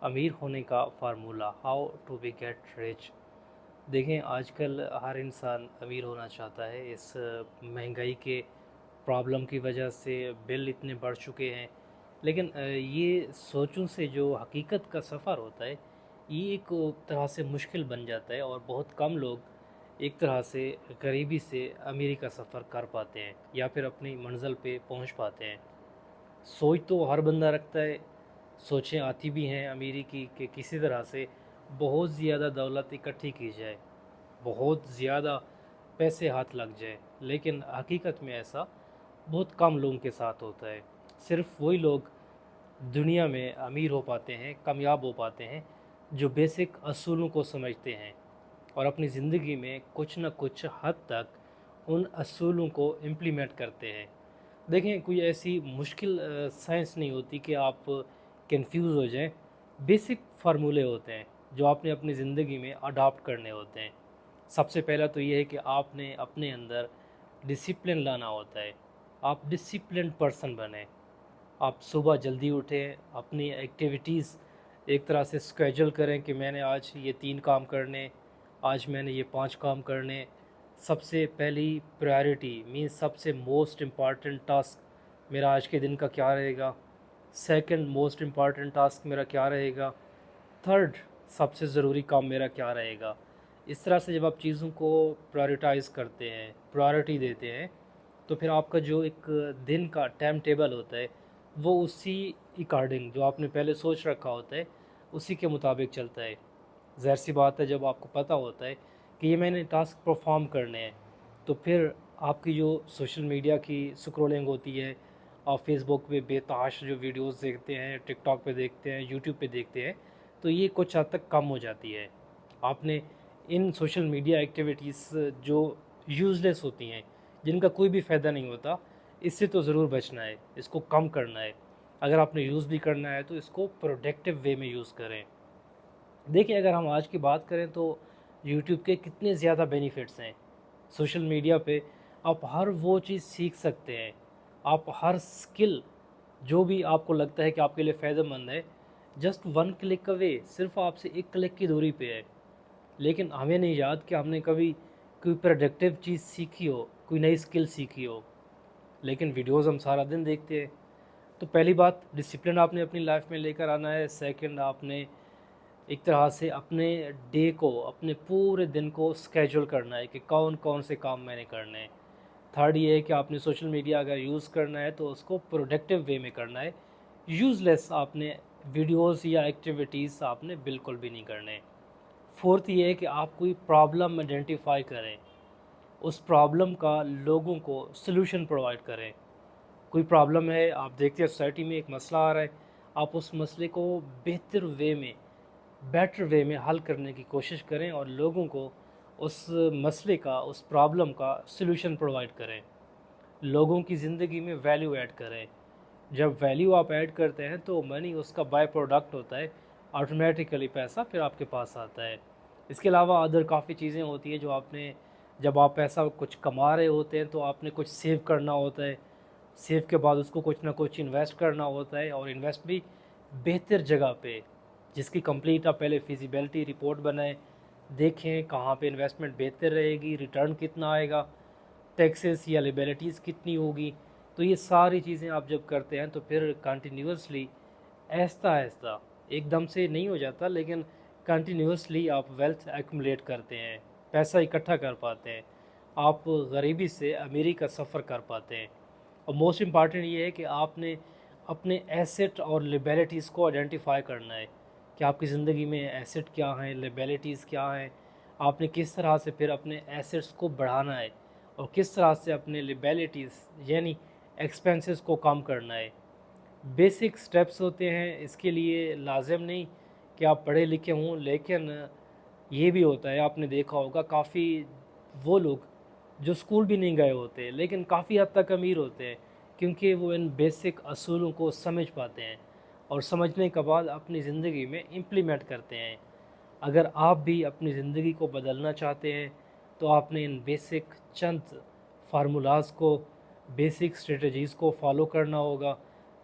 امیر ہونے کا formula how to be get rich. دیکھیں آج کل ہر انسان امیر ہونا چاہتا ہے۔ اس مہنگائی کے پرابلم کی وجہ سے بل اتنے بڑھ چکے ہیں، لیکن یہ سوچوں سے جو حقیقت کا سفر ہوتا ہے یہ ایک طرح سے مشکل بن جاتا ہے، اور بہت کم لوگ ایک طرح سے غریبی سے امیری کا سفر کر پاتے ہیں یا پھر اپنی منزل پہ پہنچ پاتے ہیں۔ سوچ تو ہر بندہ رکھتا ہے، سوچیں آتی بھی ہیں امیری کی کہ کسی طرح سے بہت زیادہ دولت اکٹھی کی جائے، بہت زیادہ پیسے ہاتھ لگ جائے، لیکن حقیقت میں ایسا بہت کم لوگوں کے ساتھ ہوتا ہے۔ صرف وہی لوگ دنیا میں امیر ہو پاتے ہیں، کامیاب ہو پاتے ہیں، جو بیسک اصولوں کو سمجھتے ہیں اور اپنی زندگی میں کچھ نہ کچھ حد تک ان اصولوں کو امپلیمنٹ کرتے ہیں۔ دیکھیں کوئی ایسی مشکل سائنس نہیں ہوتی کہ آپ کنفیوز ہو جائیں۔ بیسک فارمولے ہوتے ہیں جو آپ نے اپنی زندگی میں اڈاپٹ کرنے ہوتے ہیں۔ سب سے پہلا تو یہ ہے کہ آپ نے اپنے اندر ڈسپلن لانا ہوتا ہے۔ آپ ڈسپلنڈ پرسن بنیں۔ آپ صبح جلدی اٹھیں، اپنی ایکٹیویٹیز ایک طرح سے اسکیجول کریں کہ میں نے آج یہ 3 کام کرنے، آج میں نے یہ 5 کام کرنے۔ سب سے پہلی پرائرٹی مینس سب سے موسٹ امپارٹنٹ ٹاسک میرا آج کے دن کا کیا رہے گا، سیکنڈ موسٹ امپارٹنٹ ٹاسک میرا کیا رہے گا، تھرڈ سب سے ضروری کام میرا کیا رہے گا۔ اس طرح سے جب آپ چیزوں کو پرائرٹائز کرتے ہیں، پرائرٹی دیتے ہیں، تو پھر آپ کا جو ایک دن کا ٹائم ٹیبل ہوتا ہے وہ اسی اکارڈنگ جو آپ نے پہلے سوچ رکھا ہوتا ہے اسی کے مطابق چلتا ہے۔ ظاہر سی بات ہے جب آپ کو پتہ ہوتا ہے کہ یہ میں نے ٹاسک پرفارم کرنے ہیں، تو پھر آپ کی جو سوشل میڈیا کی سکرولنگ ہوتی ہے، آپ فیس بک پہ بے تحاشا جو ویڈیوز دیکھتے ہیں، ٹک ٹاک پہ دیکھتے ہیں، یوٹیوب پہ دیکھتے ہیں، تو یہ کچھ حد تک کم ہو جاتی ہے۔ آپ نے ان سوشل میڈیا ایکٹیویٹیز جو یوزلیس ہوتی ہیں، جن کا کوئی بھی فائدہ نہیں ہوتا، اس سے تو ضرور بچنا ہے، اس کو کم کرنا ہے۔ اگر آپ نے یوز بھی کرنا ہے تو اس کو پروڈکٹیو وے میں یوز کریں۔ دیکھیں اگر ہم آج کی بات کریں تو یوٹیوب کے کتنے زیادہ بینیفٹس ہیں۔ سوشل میڈیا پہ آپ ہر وہ چیز سیکھ سکتے ہیں، آپ ہر سکل جو بھی آپ کو لگتا ہے کہ آپ کے لیے فائدہ مند ہے، جسٹ 1 کلک اوے، صرف آپ سے 1 کلک کی دوری پہ ہے۔ لیکن ہمیں نہیں یاد کہ ہم نے کبھی کوئی پروڈکٹیو چیز سیکھی ہو، کوئی نئی سکل سیکھی ہو، لیکن ویڈیوز ہم سارا دن دیکھتے ہیں۔ تو پہلی بات ڈسپلن آپ نے اپنی لائف میں لے کر آنا ہے۔ سیکنڈ، آپ نے ایک طرح سے اپنے ڈے کو، اپنے پورے دن کو اسکیجول کرنا ہے کہ کون کون سے کام میں نے کرنے ہیں۔ تھرڈ یہ ہے کہ آپ نے سوشل میڈیا اگر یوز کرنا ہے تو اس کو پروڈکٹیو وے میں کرنا ہے، یوز لیس آپ نے ویڈیوز یا ایکٹیویٹیز آپ نے بالکل بھی نہیں کرنے۔ فورتھ یہ ہے کہ آپ کوئی پرابلم آئیڈینٹیفائی کریں، اس پرابلم کا لوگوں کو سلوشن پرووائڈ کریں۔ کوئی پرابلم ہے، آپ دیکھتے ہیں سوسائٹی میں ایک مسئلہ آ رہا ہے، آپ اس مسئلے کو بہتر وے میں، بیٹر وے میں حل کرنے کی کوشش کریں اور لوگوں کو اس مسئلے کا، اس پرابلم کا سلوشن پرووائڈ کریں۔ لوگوں کی زندگی میں ویلیو ایڈ کریں۔ جب ویلیو آپ ایڈ کرتے ہیں تو منی اس کا بائی پروڈکٹ ہوتا ہے، آٹومیٹیکلی پیسہ پھر آپ کے پاس آتا ہے۔ اس کے علاوہ ادر کافی چیزیں ہوتی ہیں جو آپ نے، جب آپ پیسہ کچھ کما رہے ہوتے ہیں تو آپ نے کچھ سیو کرنا ہوتا ہے، سیو کے بعد اس کو کچھ نہ کچھ انویسٹ کرنا ہوتا ہے، اور انویسٹ بھی بہتر جگہ پہ، جس کی کمپلیٹ آپ پہلے فیزیبلٹی رپورٹ بنائیں، دیکھیں کہاں پہ انویسٹمنٹ بہتر رہے گی، ریٹرن کتنا آئے گا، ٹیکسز یا لیبلٹیز کتنی ہوگی۔ تو یہ ساری چیزیں آپ جب کرتے ہیں تو پھر کنٹینیوسلی، آہستہ آہستہ، ایک دم سے نہیں ہو جاتا، لیکن کنٹینیوسلی آپ ویلتھ ایکومولیٹ کرتے ہیں، پیسہ اکٹھا کر پاتے ہیں، آپ غریبی سے امیری کا سفر کر پاتے ہیں۔ اور موسٹ امپارٹنٹ یہ ہے کہ آپ نے اپنے ایسٹ اور لیبلٹیز کو آئیڈینٹیفائی کرنا ہے کہ آپ کی زندگی میں ایسٹ کیا ہیں، لیبلٹیز کیا ہیں، آپ نے کس طرح سے پھر اپنے ایسٹس کو بڑھانا ہے اور کس طرح سے اپنے لیبلٹیز یعنی ایکسپینسز کو کم کرنا ہے۔ بیسک سٹیپس ہوتے ہیں، اس کے لیے لازم نہیں کہ آپ پڑھے لکھے ہوں، لیکن یہ بھی ہوتا ہے، آپ نے دیکھا ہوگا کافی وہ لوگ جو اسکول بھی نہیں گئے ہوتے لیکن کافی حد تک امیر ہوتے ہیں، کیونکہ وہ ان بیسک اصولوں کو سمجھ پاتے ہیں اور سمجھنے کے بعد اپنی زندگی میں امپلیمنٹ کرتے ہیں۔ اگر آپ بھی اپنی زندگی کو بدلنا چاہتے ہیں تو آپ نے ان بیسک چند فارمولاز کو، بیسک اسٹریٹجیز کو فالو کرنا ہوگا۔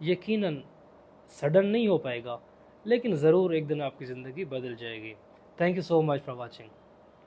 یقیناً سڈن نہیں ہو پائے گا، لیکن ضرور ایک دن آپ کی زندگی بدل جائے گی. Thank you so much for watching.